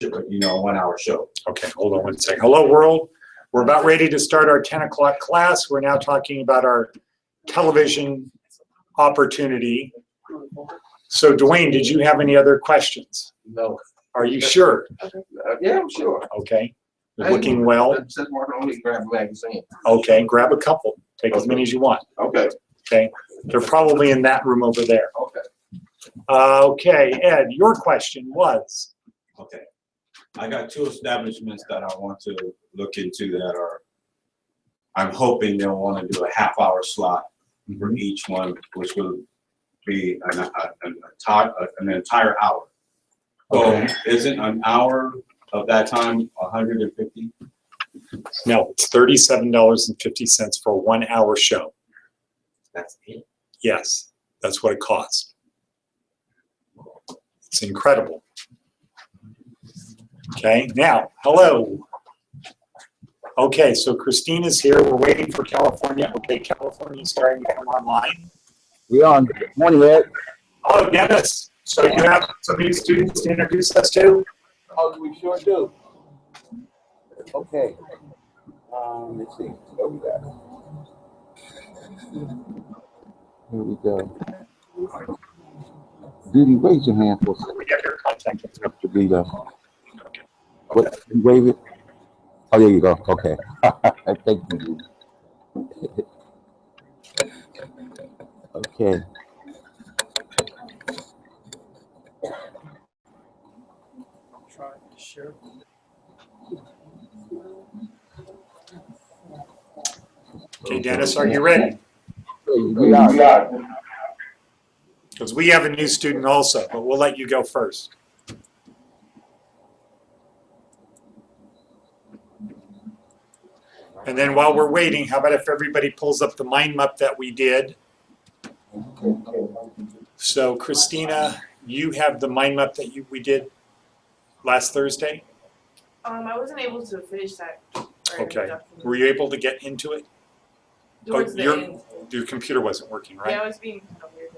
a 1 hour show. Okay, hold on one second. Hello, world. We're about ready to start our 10 o'clock class. We're now talking about our television opportunity. So, Dwayne, did you have any other questions? No. Are you sure? Yeah, I'm sure. Okay. You're looking well. Only grab a magazine. Okay, grab a couple. Take as many as you want. Okay. Okay. They're probably in that room over there. Okay. Okay, Ed, your question was? Okay. I got 2 establishments that I want to look into that are, I'm hoping they'll want to do a half-hour slot for each one, which will be an entire hour. Okay. So isn't an hour of that time 150? No, it's $37.50 for a 1 hour show. That's it. Yes, that's what it costs. It's incredible. Okay, now, hello. Okay, so Christina's here. We're waiting for California. Okay, California's starting to come online. We on. Morning, Ed. Oh, Dennis. So you have some new students to introduce us to? Oh, we sure do. Okay. Let's see. What we got? Here we go. Judy, raise your hand for a second. We have your contact information. What? You wave it? Oh, there you go. Okay. Thank you. Okay. Okay, Dennis, are you ready? We are. Because we have a new student also, but we'll let you go first. And then while we're waiting, how about if everybody pulls up the Mindmup that we did? So Christina, you have the Mindmup that we did last Thursday? I wasn't able to finish that. Okay. Were you able to get into it? Towards the end. Your computer wasn't working, right? Yeah, it was being kind of weird.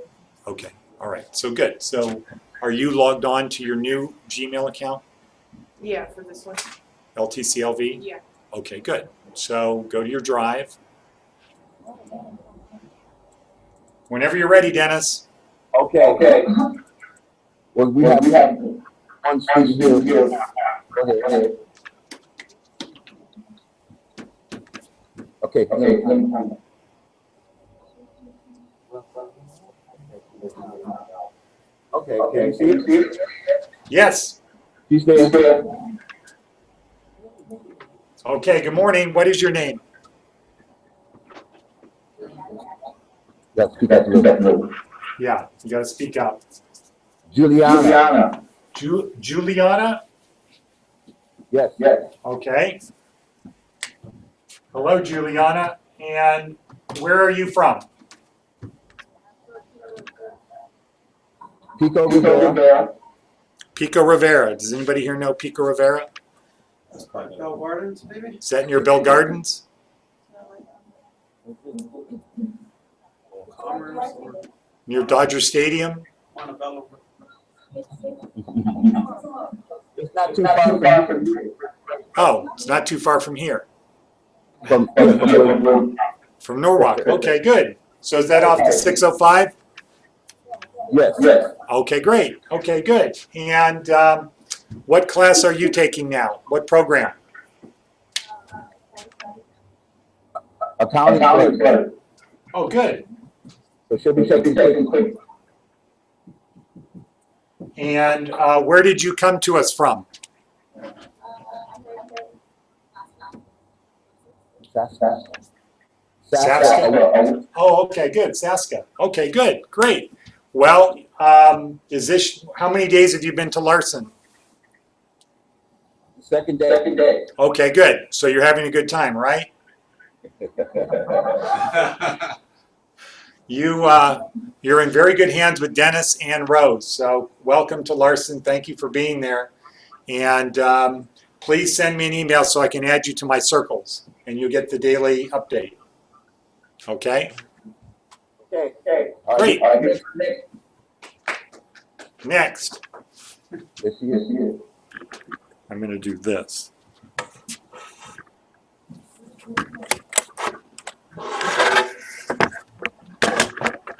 Okay. All right. So good. So are you logged on to your new Gmail account? Yeah, for this one. LTCLV? Yeah. Okay, good. So go to your drive. Whenever you're ready, Dennis. Okay. Well, we have one student here. Go ahead. Okay. Okay. Can you see it? Yes. She's there. Okay, good morning. What is your name? Yes, speak up a little bit. Yeah, you got to speak up. Juliana. Juliana? Yes. Okay. Hello, Juliana. And where are you from? Pico Rivera. Pico Rivera. Does anybody here know Pico Rivera? Bell Gardens, maybe? Is that near Bell Gardens? Commerce or Near Dodger Stadium? Montebello. It's not too far from here. Oh, it's not too far from here. From From Norwalk. Okay, good. So is that off the 605? Yes. Okay, great. Okay, good. And what class are you taking now? What program? Accounting. Oh, good. So she'll be taking quick. And where did you come to us from? Saska. Oh, okay, good. Saska. Okay, good. Great. Well, how many days have you been to Larson? Second day. Okay, good. So you're having a good time, right? You're in very good hands with Dennis and Rose. So welcome to Larson. Thank you for being there. And please send me an email so I can add you to my circles and you'll get the daily update. Okay? Okay. Great. All right. Next. Yes, he is. I'm going to do this.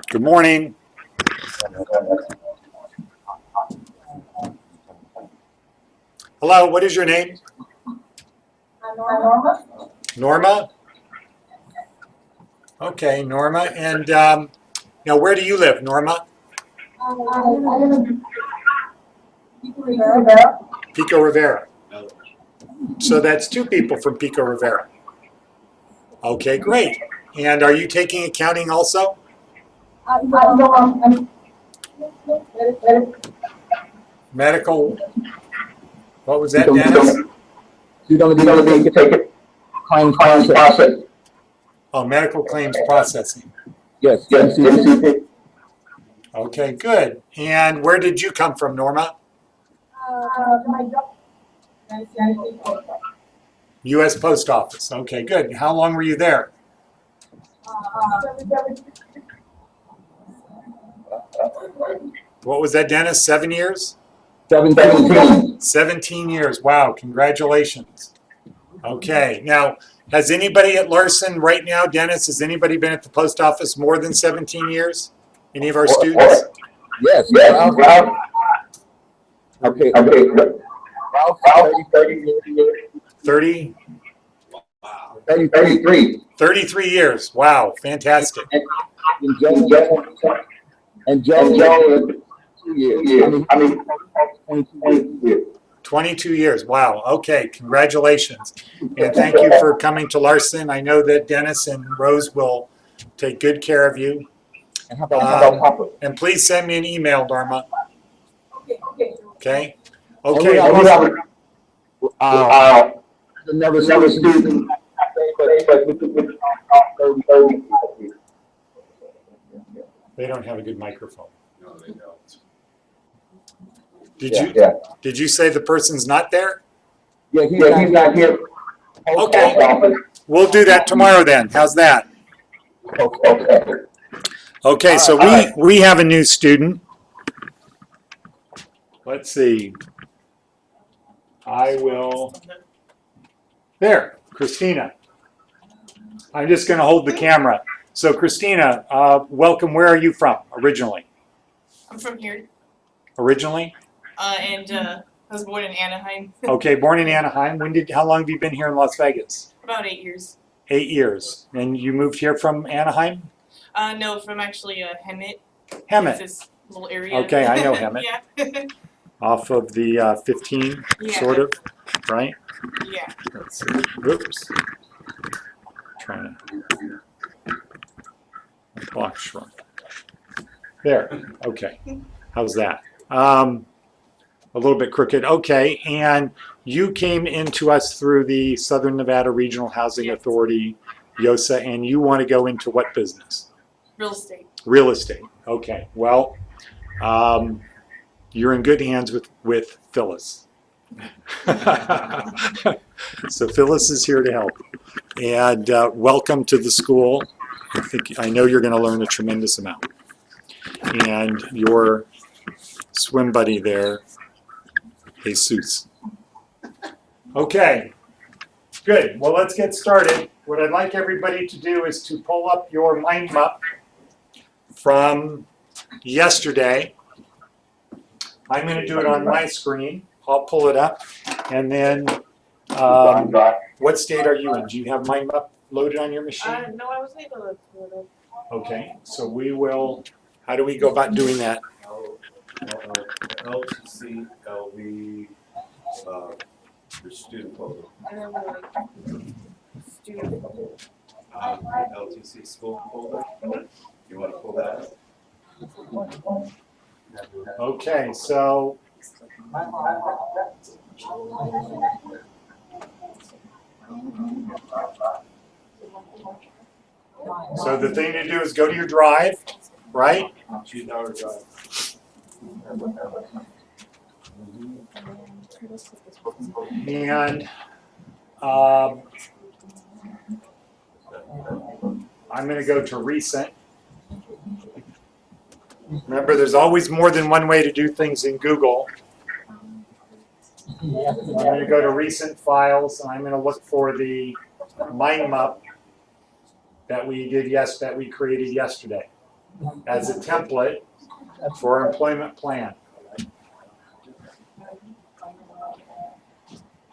Good morning. Hello, what is your name? Norma. Norma? Okay, Norma. And now where do you live, Norma? I live in Rivera. Pico Rivera. So that's two people from Pico Rivera. Okay, great. And are you taking accounting also? I'm Medical, what was that, Dennis? You're going to be taking claims process. Oh, medical claims processing. Yes. Okay, good. And where did you come from, Norma? my job. U.S. Post Office. Okay, good. How long were you there? What was that, Dennis? 7 years? 17. 17 years. Wow, congratulations. Okay, now, has anybody at Larson right now, Dennis, has anybody been at the post office more than 17 years? Any of our students? Yes. Ralph. Okay. Ralph, 30? Wow. 33. 33 years. Wow, fantastic. And Joe, 2 years. I mean, 22 years. 22 years. Wow. Okay. Congratulations. And thank you for coming to Larson. I know that Dennis and Rose will take good care of you. And how about Papa? And please send me an email, Norma. Okay? And Okay. we have another student. They don't have a good microphone. No, they don't. Did you say the person's not there? Yeah, he's not here. Okay. We'll do that tomorrow then. How's that? Okay. Okay, so we have a new student. Let's see. I will. There, Christina. I'm just going to hold the camera. So, Christina, welcome. Where are you from originally? I'm from here. Originally? And I was born in Anaheim. Okay, born in Anaheim. How long have you been here in Las Vegas? About 8 years. 8 years. And you moved here from Anaheim? No, from actually Hemet. Hemet. It's this little area. Okay, I know Hemet. Yeah. Off of the 15, Yeah. sort of, right? Yeah. Let's see. Oops. Trying to. My clock shrunk. There. Okay. How's that? A little bit crooked. Okay. And you came into us through the Southern Nevada Regional Housing Yes. Authority, YOSA, and you want to go into what business? Real estate. Real estate. Okay. Well, you're in good hands with Phyllis. So Phyllis is here to help. And welcome to the school. I know you're going to learn a tremendous amount. And your swim buddy there, Jesus. Okay, good. Well, let's get started. What I'd like everybody to do is to pull up your Mindmup from yesterday. I'm going to do it on my screen. I'll pull it up. And then, what state are you in? Do you have Mindmup loaded on your machine? No, I wasn't able to pull it up. Okay, so we will, how do we go about doing that? LTC, LV, your student folder. And then we're like, student. LTC school folder. You want to pull that up? Okay, so the thing to do is go to your drive, right? Choose our drive. And I'm going to go to recent. Remember, there's always more than one way to do things in Google. I'm going to go to recent files, and I'm going to look for the Mindmup that we did that we created yesterday as a template for our employment plan.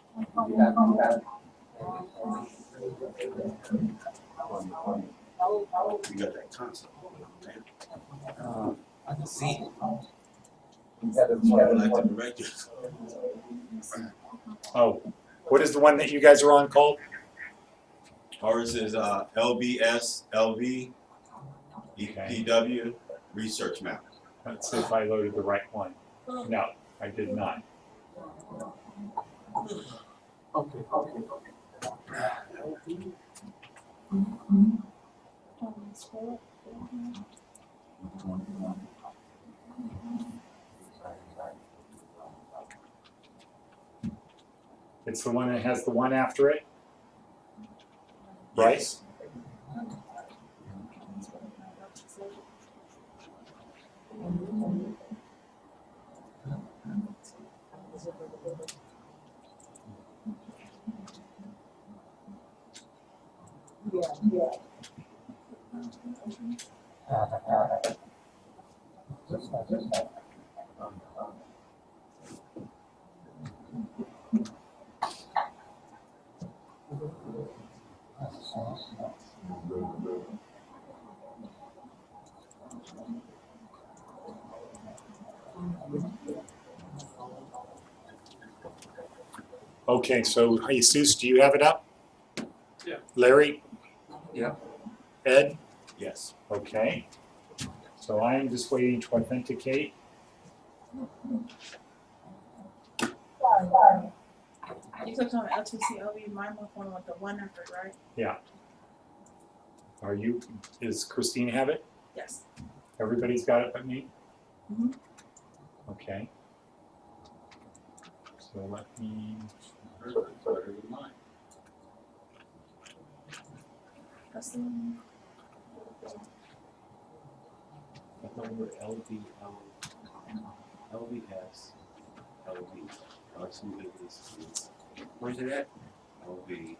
You got that concept. I can see it. Like the directors. Oh, what is the one that you guys are on called? Ours is LBS, LV, EPW, research map. Let's see if I loaded the right one. No, I did not. Okay. It's the one that has the one after it, right? Yes. Okay, so Jesus, do you have it up? Yeah. Larry? Yeah. Ed? Yes. Okay. So I am just waiting to authenticate. You clicked on the LTCLV Mindmup one with the one after, right? Does Christine have it? Yes. Everybody's got it but me? Mhm. Okay. So let me, That's the one. Number LVS, LV, Larson Business, Where's it at? LV,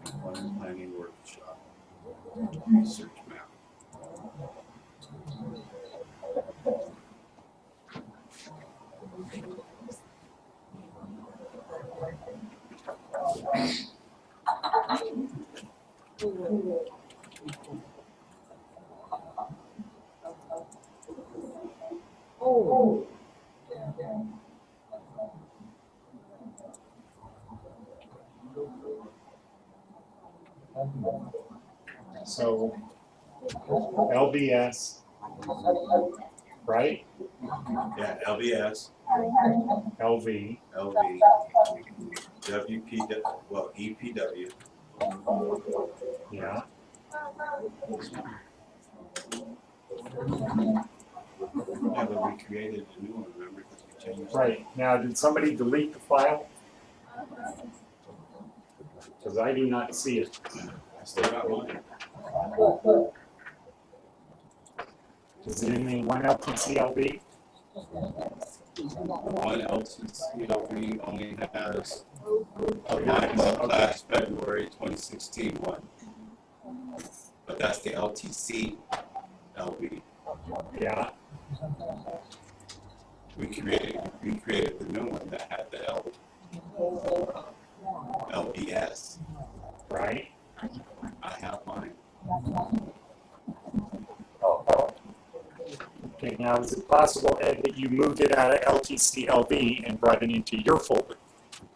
Employment Planning Workshop, Research Map. so LBS, right? Yeah, LBS, LV, LV, EPW. yeah. Yeah, but we created a new one, remember, because we changed. Right. Now, did somebody delete the file? Because I do not see it. I still got mine. Is it in the one LTCLB? One LTCLV only has a Mindmup last February 2016 one. But that's the LTC LV. Yeah. We created the new one that had the LBS. Right. I have mine. Okay. Now, is it possible, Ed, that you moved it out of LTCLB and brought it into your folder?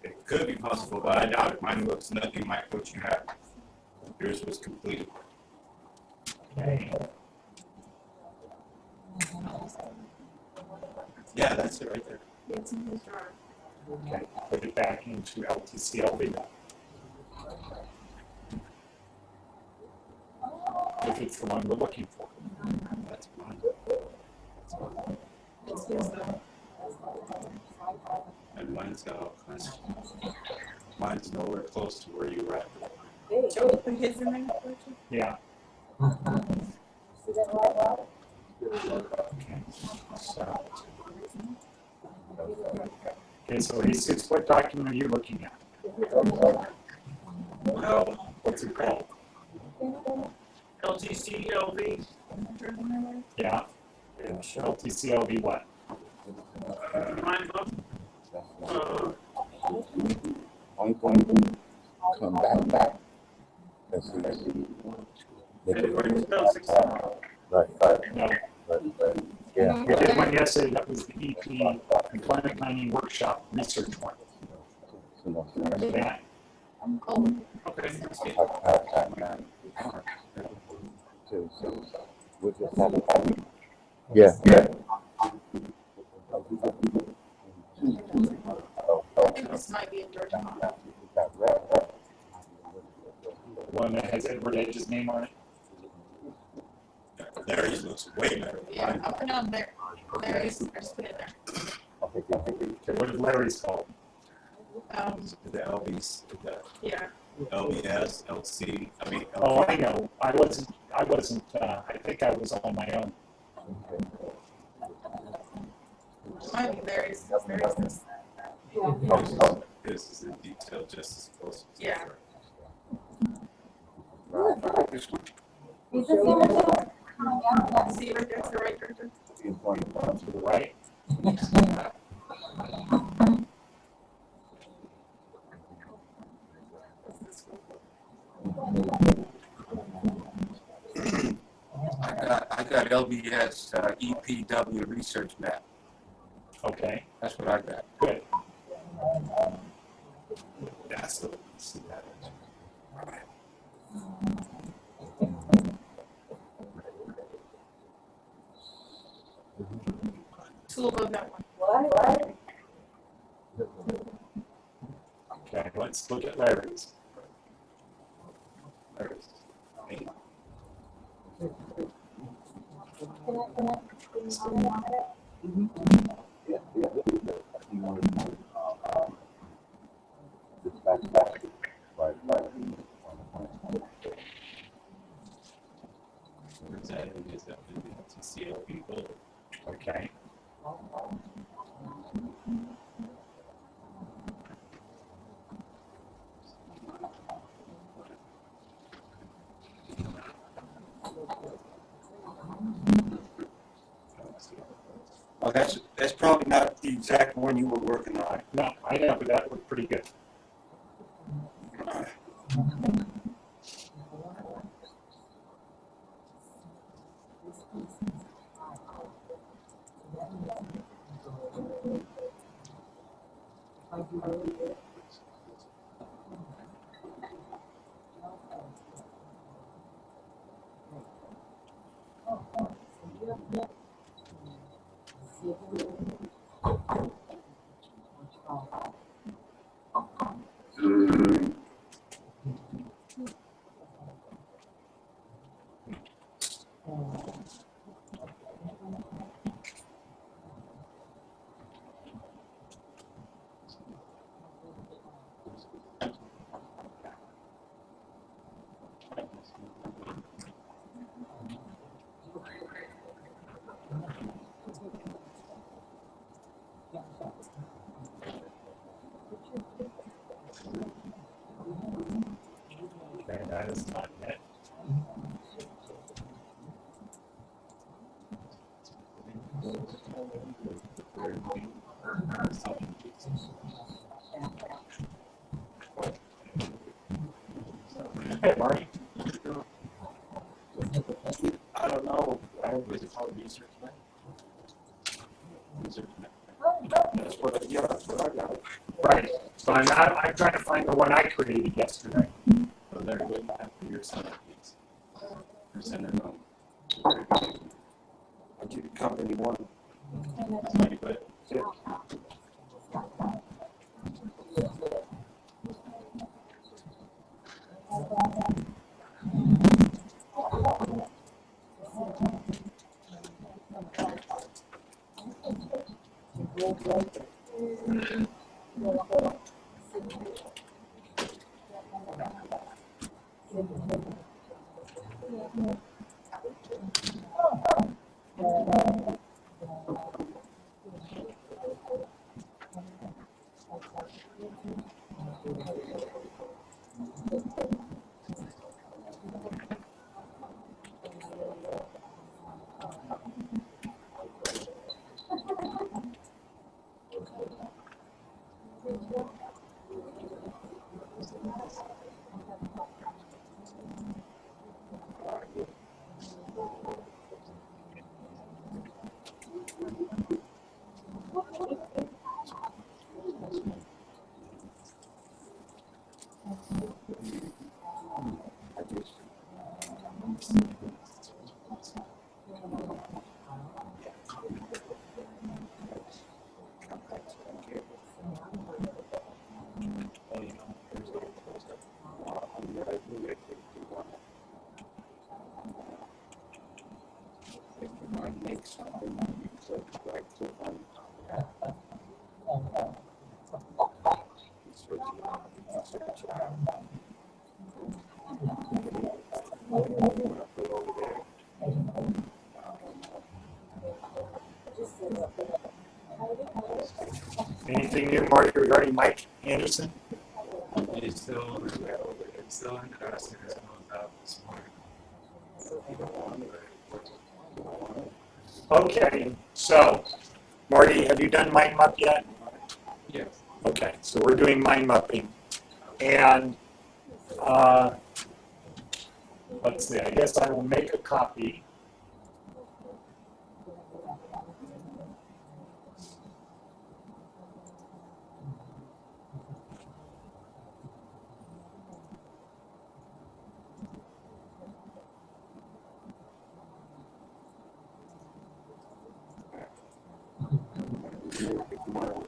It could be possible, but I doubt it. Mine looks nothing like what you have. Yours was completed. Okay. Yeah, that's it right there. It's in his drawer. Okay. Put it back into LTCLB. If it's the one we're looking for. That's mine. It's his though. And mine's got all kinds of. Mine's nowhere close to where you were at. Joe, you put his in there? Yeah. Okay. So, Okay, so Jesus, what document are you looking at? Well, What's it called? LTCLV. Yeah. LTCLV what? Mindmup. Only thing, come back. Let's see. February 2016. Right. No. Yeah. We did one yesterday, that was the EP, Employment Planning Workshop Research one. Remember that? Okay. Yeah. I think this might be in Georgia. One that has Edward Edge's name on it. Larry's looks way better. Yeah, I'll put on there. There's put it there. Okay, what is Larry's called? The LBs, the Yeah. LBS, LC, I mean. Oh, I know. I wasn't, I think I was on my own. Might be Larry's. Larry's this. This is in detail, just as close. Yeah. Is this the See right there, to the right, Georgia? To the right. I got LBS, EPW research map. Okay, That's what I got. good. That's the, see that. Two above that one. What? Okay, let's look at Larry's. Larry's. Presenting is up in the TCLP building. Okay. Well, that's probably not the exact one you were working on. No, I know, but that looked pretty good. Okay, that is not it. Hey, Marty. I don't know. I don't really call it research, man. That's what, yeah, that's what I got. Right. So I'm trying to find the one I created yesterday. So Larry, what do you have for your center, please? Your center, no. I'll give you company one. That's how you put it. Anything new, Marty, regarding Mike Anderson? He's still interested in about this morning. Okay, so, Marty, have you done Mindmup yet? Yes. Okay, so we're doing mind mapping. And let's see, I guess I will make a copy.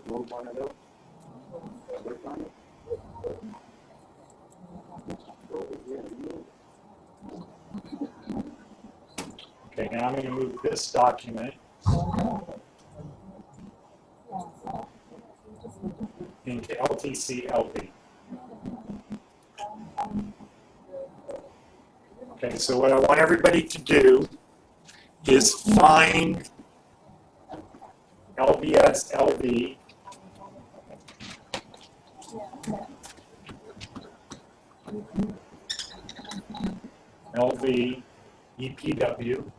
Move one of those. Click on it. Over here and move. Okay, now I'm going to move this document into LTC LV. Okay, so what I want everybody to do is find LBS LV LV EPW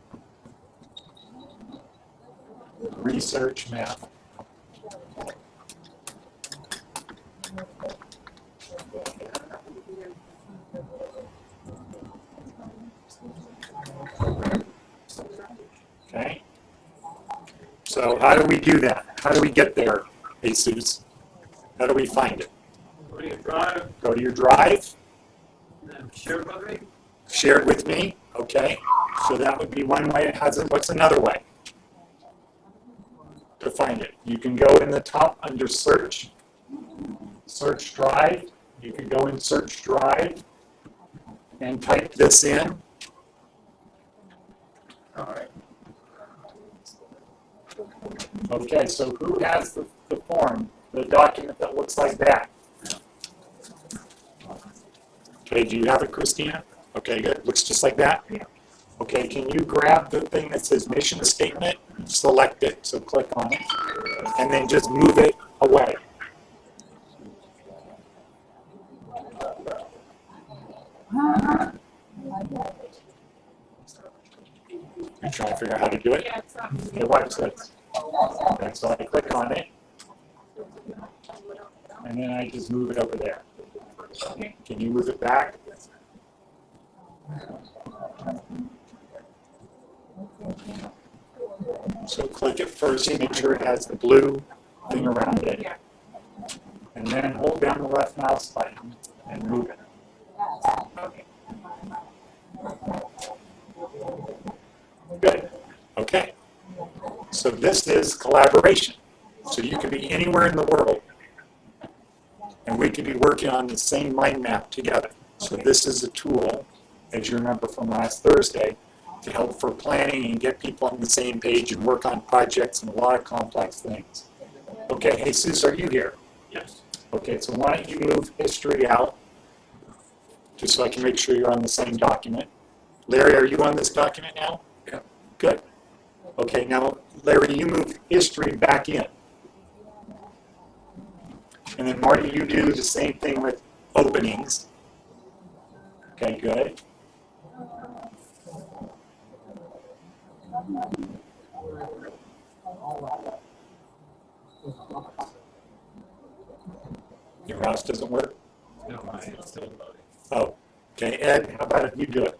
research map. Okay. So how do we do that? How do we get there, Jesus? How do we find it? Go to your drive, Go to your drive, and share with me. share it with me. Okay. So that would be one way. What's another way to find it? You can go in the top under search, search drive. You can go in search drive and type this in. All right. Okay, so who has the form, the document that looks like that? Okay, do you have it, Christina? Okay, good. Looks just like that? Yeah. Okay, can you grab the thing that says mission statement? Select it, so click on it, and then just move it away. You're trying to figure out how to do it? Okay, watch this. Okay, so I click on it, and then I just move it over there. Can you move it back? So click it first, make sure it has the blue thing around it. And then hold down the left mouse button and move it. Good. Okay. So this is collaboration. So you could be anywhere in the world, and we could be working on the same mind map together. So this is a tool, as you remember from last Thursday, to help for planning and get people on the same page and work on projects and a lot of complex things. Okay, Jesus, are you here? Yes. Okay, so why don't you move history out, just so I can make sure you're on the same document. Larry, are you on this document now? Yeah. Good. Okay, now, Larry, you move history back in. And then Marty, you do the same thing with openings. Okay, good. Your mouse doesn't work? No, mine is still loading. Oh, okay, Ed, how about if you do it?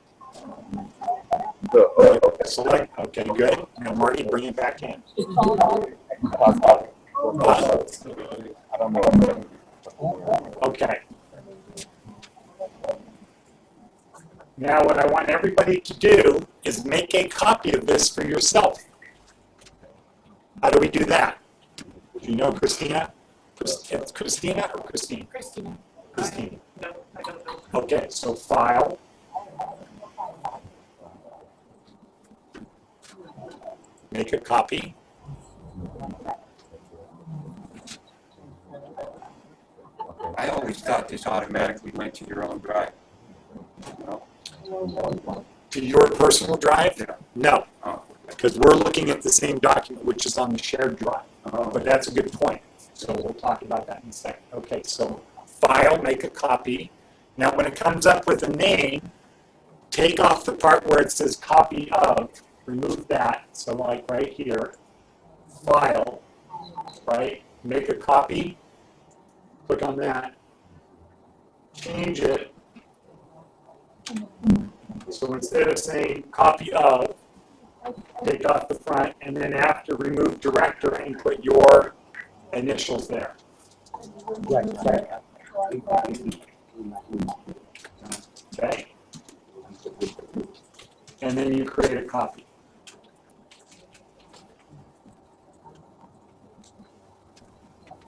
Select, okay, good. Now Marty, bring it back in. Still loading. Okay. Now what I want everybody to do is make a copy of this for yourself. How do we do that? Do you know Christina? It's Christina or Christine? Christina. Christine. No, I don't know. Okay, so file. Make a copy. I always thought this automatically went to your own drive. No? To your personal drive? Yeah. No, Oh, because we're looking at the same document, which is on the shared drive. oh, But that's a good point. So we'll talk about that in a second. Okay, so file, make a copy. Now when it comes up with a name, take off the part where it says copy of, remove that. So like right here, file, right? Make a copy, click on that, change it. So instead of saying copy of, take off the front, and then after remove director and put your initials there. Okay? And then you create a copy.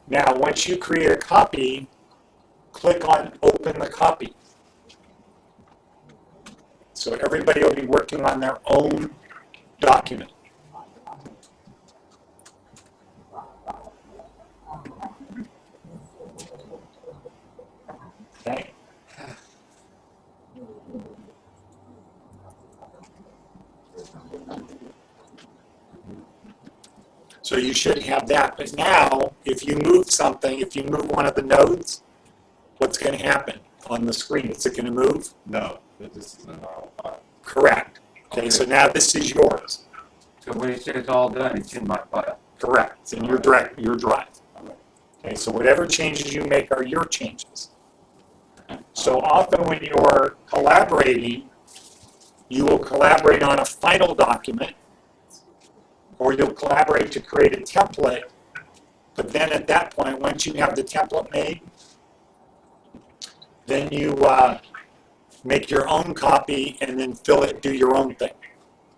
Now, once you create a copy, click on open the copy. So everybody will be working on their own document. Okay? So you should have that. But now, if you move something, if you move one of the nodes, what's going to happen on the screen? Is it going to move? No, this is an file. Correct. Okay, so now this is yours. so when it says all done, it's in my file. Correct. It's in your drive. Okay, so whatever changes you make are your changes. So often when you're collaborating, you will collaborate on a final document, or you'll collaborate to create a template. But then at that point, once you have the template made, then you make your own copy and then fill it, do your own thing.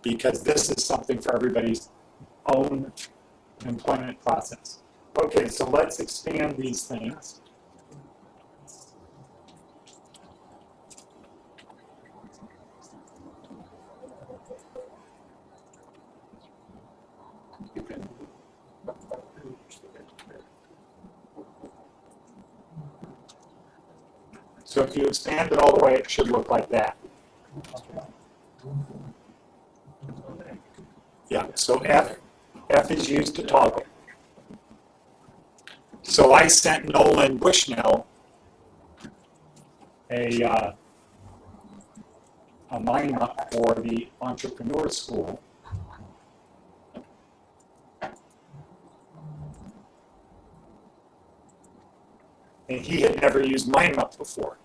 Because this is something for everybody's own employment process. Okay, so let's expand these things. So if you expand it all the way, it should look like that. Yeah, so F is used to toggle. So I sent Nolan Bushnell a Mindmup for the entrepreneur school. And he had never used Mindmup before.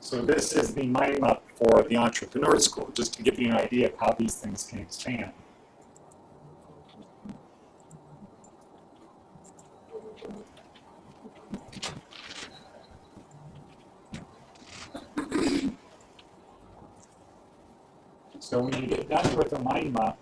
So this is the Mindmup for the entrepreneur school, just to give you an idea of how these things can expand. So when you get done with the Mindmup,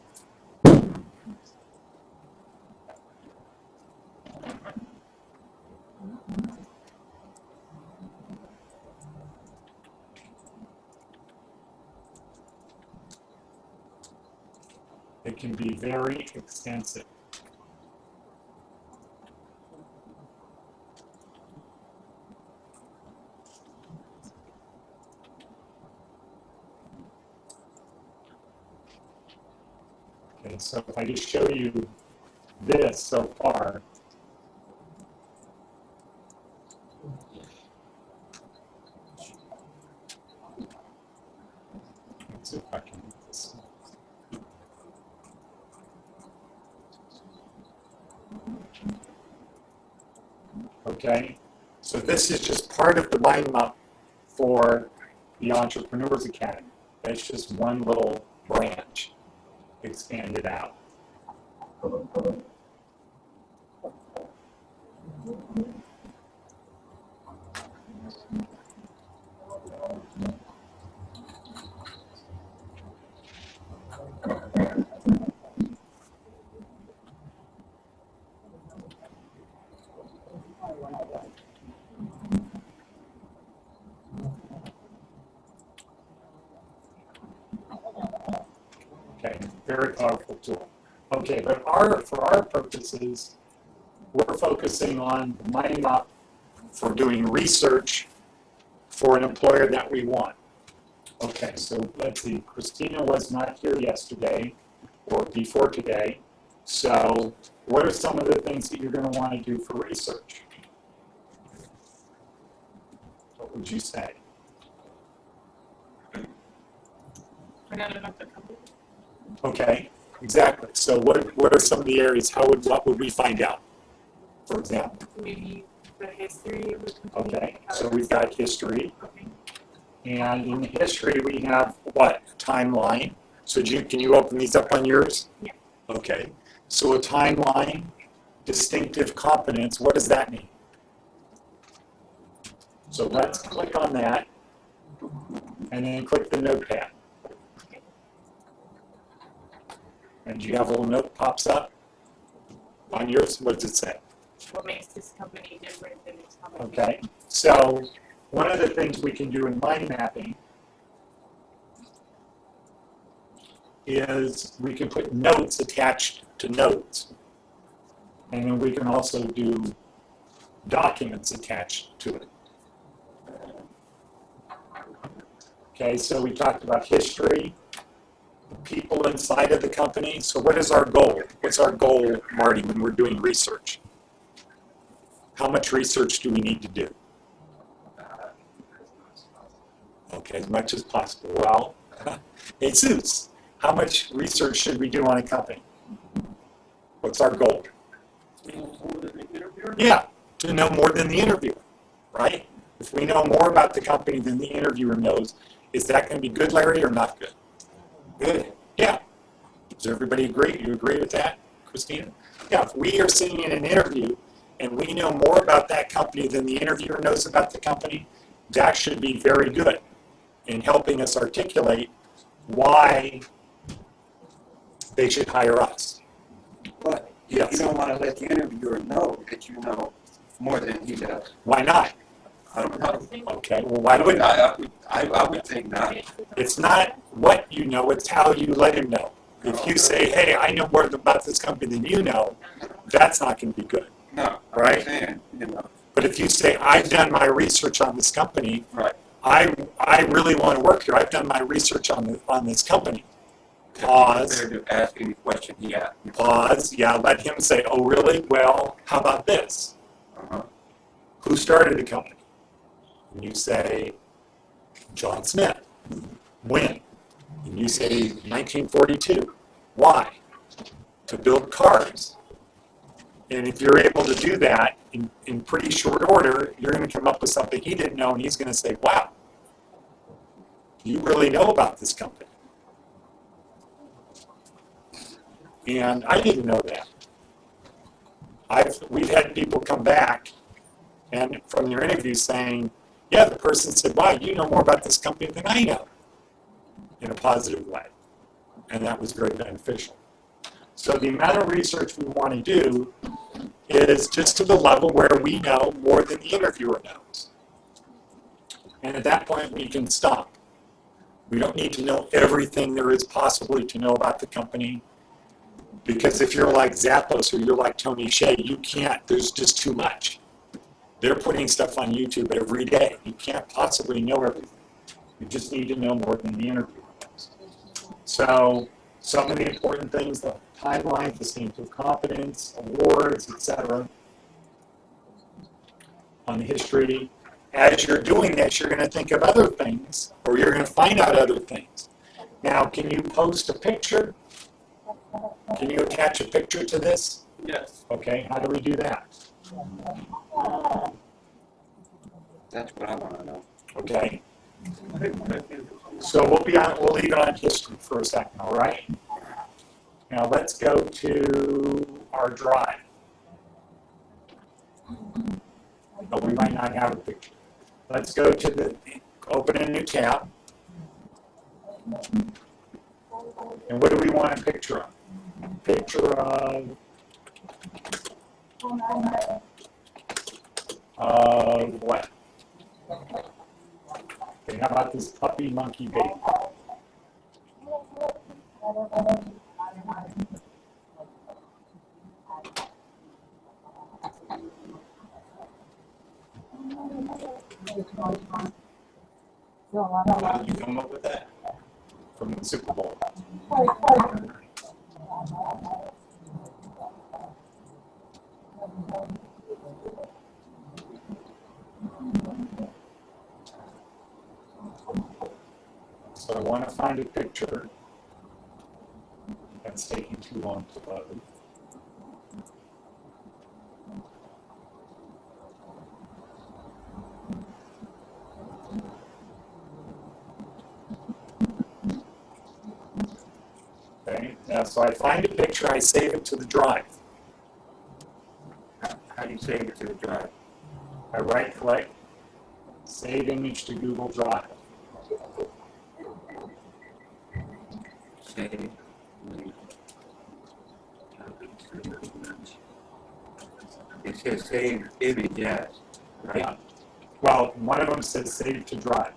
it can be very extensive. Okay, so if I just show you this so far, see if I can do this. Okay, so this is just part of the Mindmup for the Entrepreneurs Academy. That's just one little branch expanded out. Okay, very powerful tool. Okay, but for our purposes, we're focusing on the Mindmup for doing research for an employer that we want. Okay, so let's see, Christina was not here yesterday or before today. So what are some of the things that you're going to want to do for research? What would you say? Find out about the company. Okay, exactly. So what are some of the areas, what would we find out, for example? Maybe the history of the company. Okay, so we've got history. Okay. And in history, we have what? A timeline. So can you open these up on yours? Yeah. Okay. So a timeline, distinctive competence, what does that mean? So let's click on that and then click the notepad. And you have a little note pops up on yours. What does it say? What makes this company different than its company? Okay. So one of the things we can do in mind mapping is we can put notes attached to notes. And then we can also do documents attached to it. Okay, so we talked about history, the people inside of the company. So what is our goal? What's our goal, Marty, when we're doing research? How much research do we need to do? Okay, as much as possible. Well, Jesus, how much research should we do on a company? What's our goal? Yeah, to know more than the interviewer, right? If we know more about the company than the interviewer knows, is that going to be good, Larry, or not good? Good. Yeah. Does everybody agree? You agree with that, Christina? Yeah, if we are sitting in an interview and we know more about that company than the interviewer knows about the company, that should be very good in helping us articulate why they should hire us. But Yes. you don't want to let the interviewer know that you know more than he does. Why not? I don't know. Okay, well, why would I would think not. It's not what you know, it's how you let him know. If you say, hey, I know more about this company than you know, that's not going to be good. No, Right. I'm saying, you know. But if you say, I've done my research on this company, Right. I really want to work here, I've done my research on this company. Pause. Compared to ask any question he asked. Pause, yeah, let him say, oh, really? Well, how about this? Uh-huh. Who started the company? And you say, John Smith. When? And you say, 1942. Why? To build cars. And if you're able to do that in pretty short order, you're going to come up with something he didn't know, and he's going to say, wow, you really know about this company. And I didn't know that. We've had people come back and from their interview saying, yeah, the person said, wow, you know more about this company than I know, in a positive way. And that was very beneficial. So the amount of research we want to do is just to the level where we know more than the interviewer knows. And at that point, we can stop. We don't need to know everything there is possibly to know about the company. Because if you're like Zappos or you're like Tony Hsieh, you can't, there's just too much. They're putting stuff on YouTube every day. You can't possibly know everything. You just need to know more than the interviewer knows. So some of the important things, the timeline, distinctive competence, awards, etc. On the history. As you're doing this, you're going to think of other things, or you're going to find out other things. Now, can you post a picture? Can you attach a picture to this? Yes. Okay, how do we do that? That's what I wanna know. Okay. So we'll leave it on history for a second, all right? Now let's go to our drive. Oh, we might not have a picture. Let's go to open a new tab. And what do we want a picture of? Picture of what? Okay, how about this puppy monkey baby? How did you come up with that? From the Super Bowl. So I want to find a picture. That's taking too long to load. Okay, now so I find a picture, I save it to the drive. How do you save it to the drive? I right click, save image to Google Drive. Save. It says save image as, right? Yeah. Well, one of them says save to drive.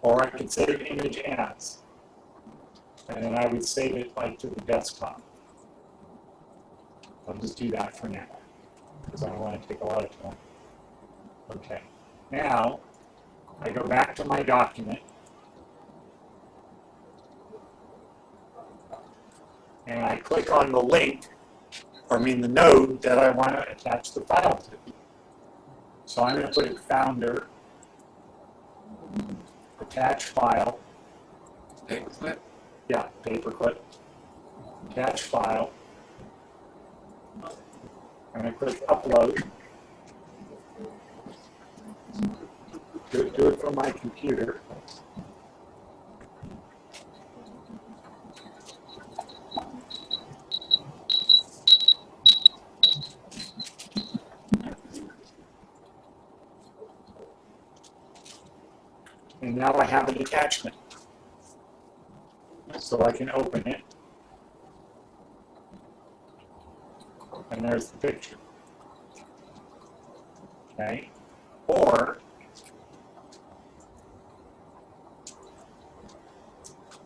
Or I could save image as. And then I would save it like to the desktop. I'll just do that for now, because I don't want to take a lot of time. Okay, now I go back to my document. And I click on the link, or I mean the node that I want to attach the file to. So I'm going to put it founder, attach file. Paperclip? Yeah, paperclip. Attach file. I'm going to click upload. Do it from my computer. And now I have an attachment. So I can open it. And there's the picture. Okay? Or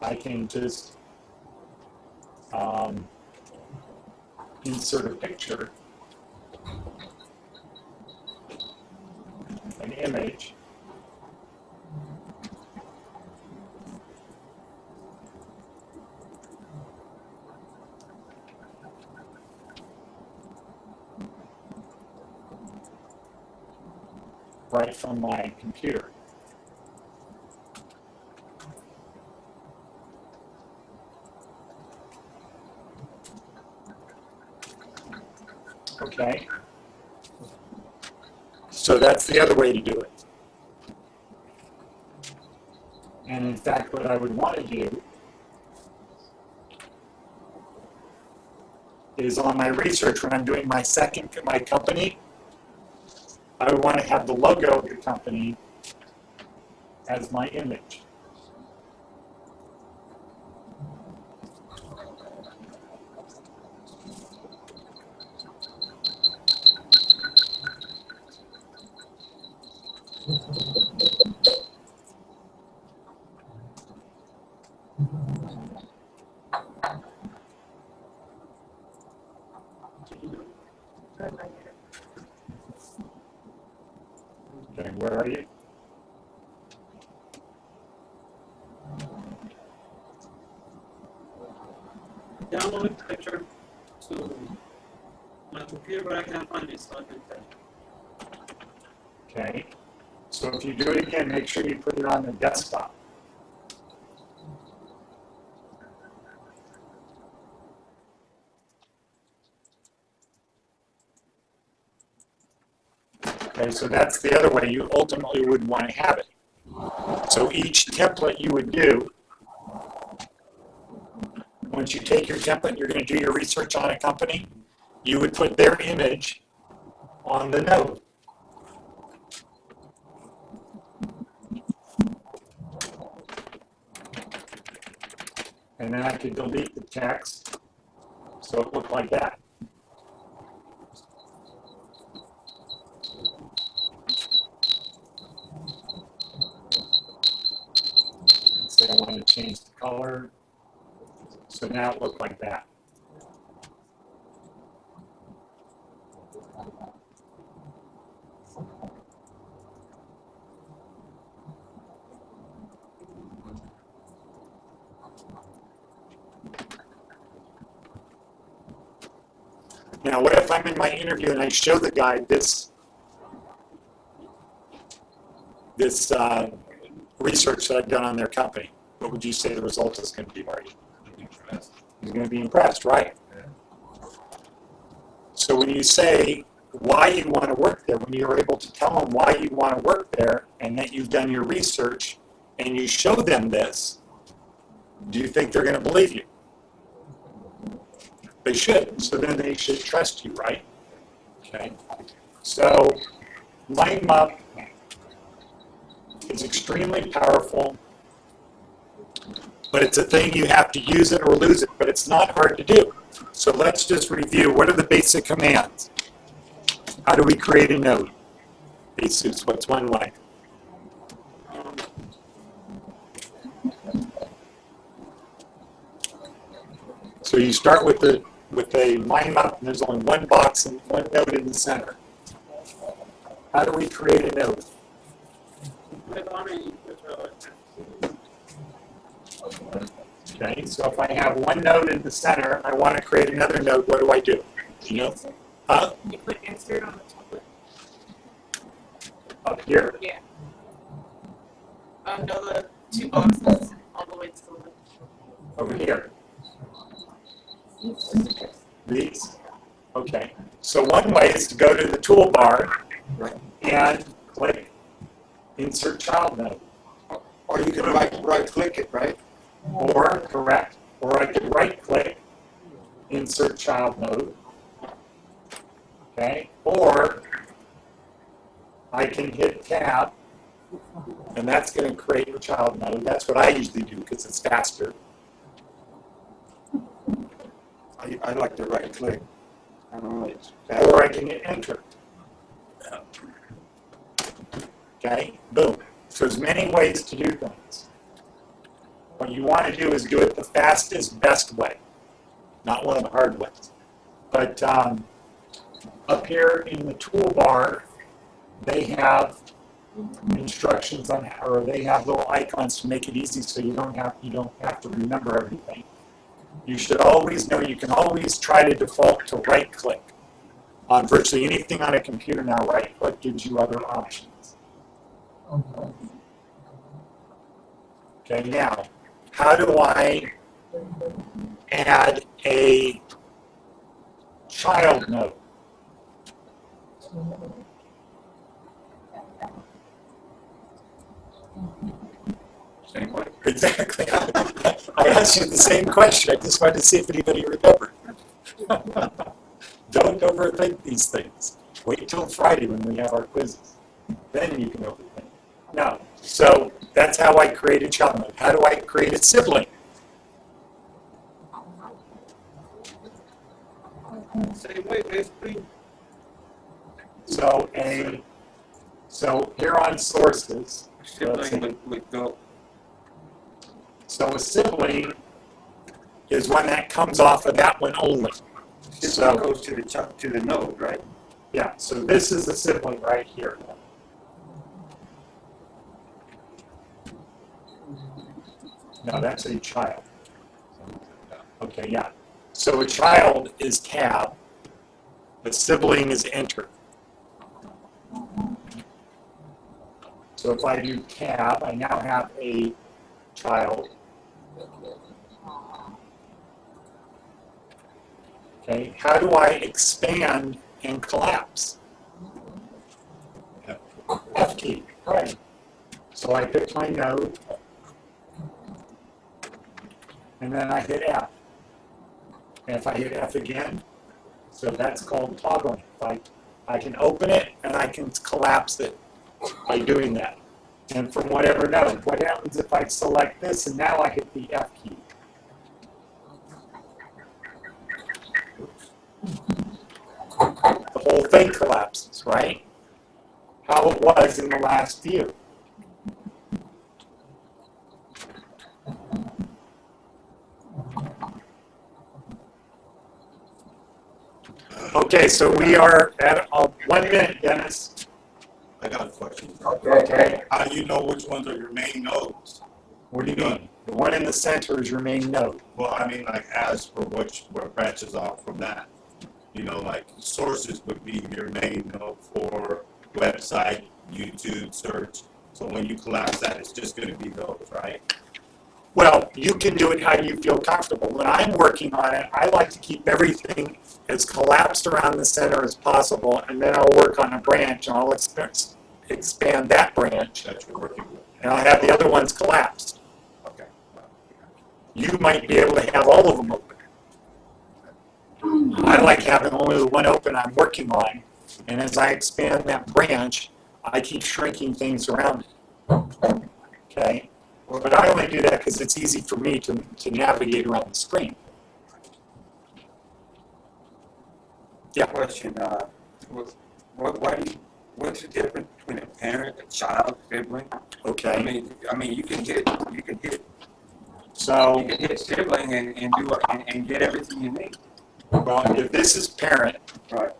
I can just insert a picture, an image, right from my computer. Okay? So that's the other way to do it. And in fact, what I would want to do is on my research, when I'm doing my company, I would want to have the logo of the company as my image. Okay, where are you? Download the picture to my computer, but I can't find it, so I can tell. Okay. So if you do it again, make sure you put it on the desktop. Okay, so that's the other way you ultimately would want to have it. So each template you would do, once you take your template, you're going to do your research on a company, you would put their image on the node. And then I could delete the text so it looked like that. Let's say I wanted to change the color. So now it looked like that. Now, what if I'm in my interview and I show the guy this research that I've done on their company? What would you say the result is going to be, Marty? He's going to be impressed, right? So when you say why you want to work there, when you're able to tell them why you want to work there and that you've done your research and you show them this, do you think they're going to believe you? They should. So then they should trust you, right? Okay. So Mindmup is extremely powerful, but it's a thing you have to use it or lose it, but it's not hard to do. So let's just review. What are the basic commands? How do we create a node? Jesus, what's one way? So you start with a Mindmup, and there's only one box and one node in the center. How do we create a node? Okay, so if I have one node in the center, I want to create another node, what do I do? Do you know? Huh? You put insert on the template. Up here? Yeah. No, the two boxes all the way to the left. Over here? These? Okay. So one way is to go to the toolbar and click Insert Child Node. Or you can right click it, right? Or, correct, or I could right click, Insert Child Node. Okay, or I can hit Tab, and that's going to create a child node. That's what I usually do because it's faster. I like to right click. I don't know. It's Or I can hit Enter. Okay, boom. So there's many ways to do things. What you want to do is do it the fastest, best way, not one of the hard ways. But up here in the toolbar, they have instructions on, or they have little icons to make it easy, so you don't have to remember everything. You should always know you can always try to default to right click on virtually anything on a computer now. Right click gives you other options. Okay, now how do I add a child node? same way. Exactly. I asked you the same question. I just wanted to see if anybody remembered. Don't overthink these things. Wait till Friday when we have our quizzes. Then you can overthink. No. So that's how I create a child node. How do I create a sibling? Same way, basically. So here on sources. Sibling with go. So a sibling is one that comes off of that one only. Sibling goes to the node, right? Yeah, so this is the sibling right here. No, that's a child. Okay, yeah. So a child is tab, a sibling is enter. So if I do tab, I now have a child. Okay, how do I expand and collapse? F key, right. So I pick my node, and then I hit F. And if I hit F again, so that's called toggling. I can open it and I can collapse it by doing that. And from whatever node. What happens if I select this and now I hit the F key? The whole thing collapses, right? How it was in the last view. Okay, so we are at 1 minute, Dennis. I got a question. Okay. How do you know which ones are your main nodes? What do you mean? The one in the center is your main node. Well, I mean, like, as for what branches off from that. You know, like, sources would be your main node for website, YouTube, search. So when you collapse that, it's just gonna be those, right? Well, you can do it how you feel comfortable. When I'm working on it, I like to keep everything as collapsed around the center as possible, and then I'll work on a branch, and I'll expand that branch, That you're working with. and I'll have the other ones collapsed. Okay. You might be able to have all of them open. I like having only the one open I'm working on, and as I expand that branch, I keep shrinking things around it. Okay? But I only do that because it's easy for me to navigate around the screen. Yeah. Question, what's the difference between a parent, a child, sibling? Okay. I mean, you can hit So, sibling and get everything you need. well, if this is parent, Right.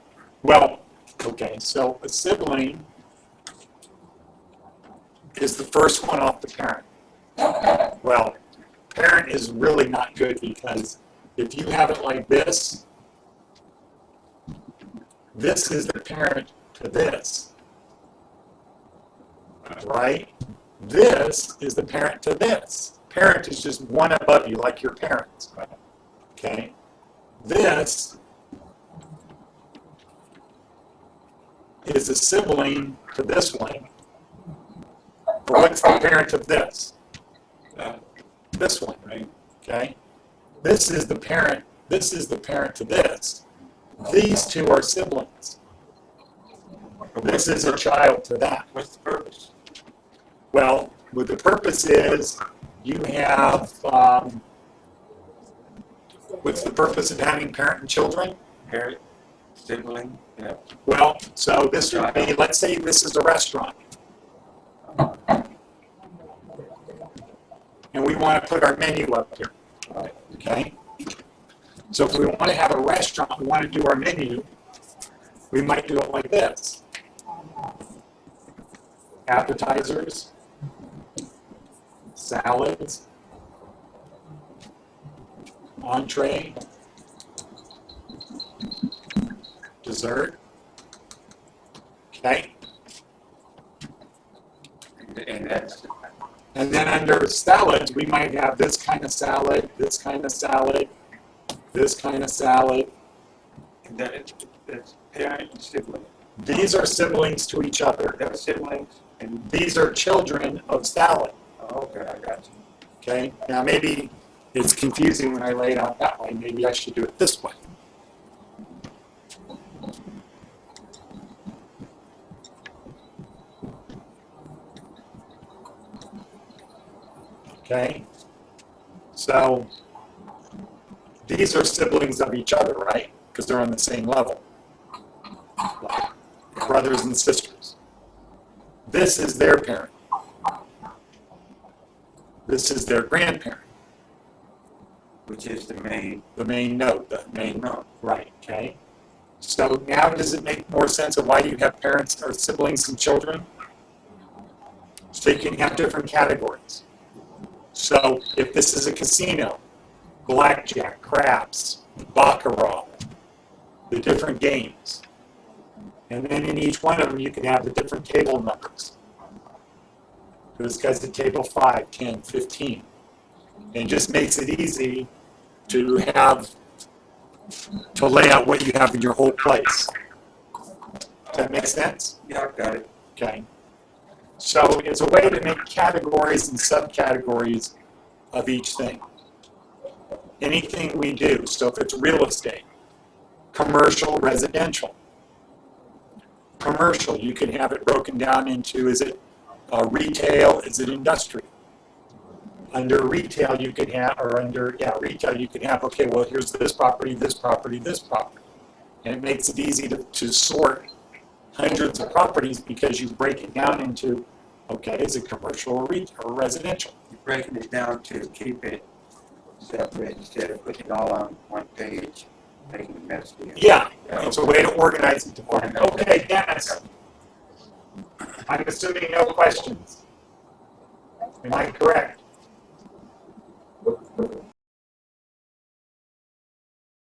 well, okay, so a sibling is the first one off the parent. Well, parent is really not good because if you have it like this is the parent to this, right? This is the parent to this. Parent is just one above you, like your parents, okay? This is a sibling to this one. But what's the parent of this? This one, right? Okay? This is the parent to this. These two are siblings. This is a child to that. What's the purpose? Well, what the purpose is, you have, what's the purpose of having parent and children? Parent, sibling, yeah. Well, so this would be, let's say this is a restaurant. And we want to put our menu up here, okay? So if we want to have a restaurant, we want to do our menu, we might do it like this. Appetizers, salads, entree, dessert, okay? And then under salads, we might have this kind of salad, this kind of salad, this kind of salad. That's parent and sibling. These are siblings to each other. They're siblings. And these are children of salad. Oh, okay, I got you. Okay? Now maybe it's confusing when I lay it out that way. Maybe I should do it this way. Okay? So these are siblings of each other, right? Because they're on the same level. Like brothers and sisters. This is their parent. This is their grandparent. Which is the main The main node, the main node. right, okay? So now does it make more sense of why you have parents or siblings and children? So you can have different categories. So if this is a casino, blackjack, craps, baccarat, the different games. And then in each one of them, you can have the different table numbers. So this guy's at table 5, 10, 15. And it just makes it easy to lay out what you have in your whole place. Does that make sense? Yeah, I've got it. Okay. So it's a way to make categories and subcategories of each thing. Anything we do, so if it's real estate, commercial, residential. Commercial, you can have it broken down into, is it retail, is it industrial? Under retail, you could have, or under, retail, you could have, okay, well, here's this property, this property, this property. And it makes it easy to sort hundreds of properties because you break it down into, okay, is it commercial or retail or residential? You're breaking it down to keep it separate instead of putting it all on one page, making a mess of it. Yeah, it's a way to organize it. Okay, Dennis. I'm assuming no questions. Am I correct?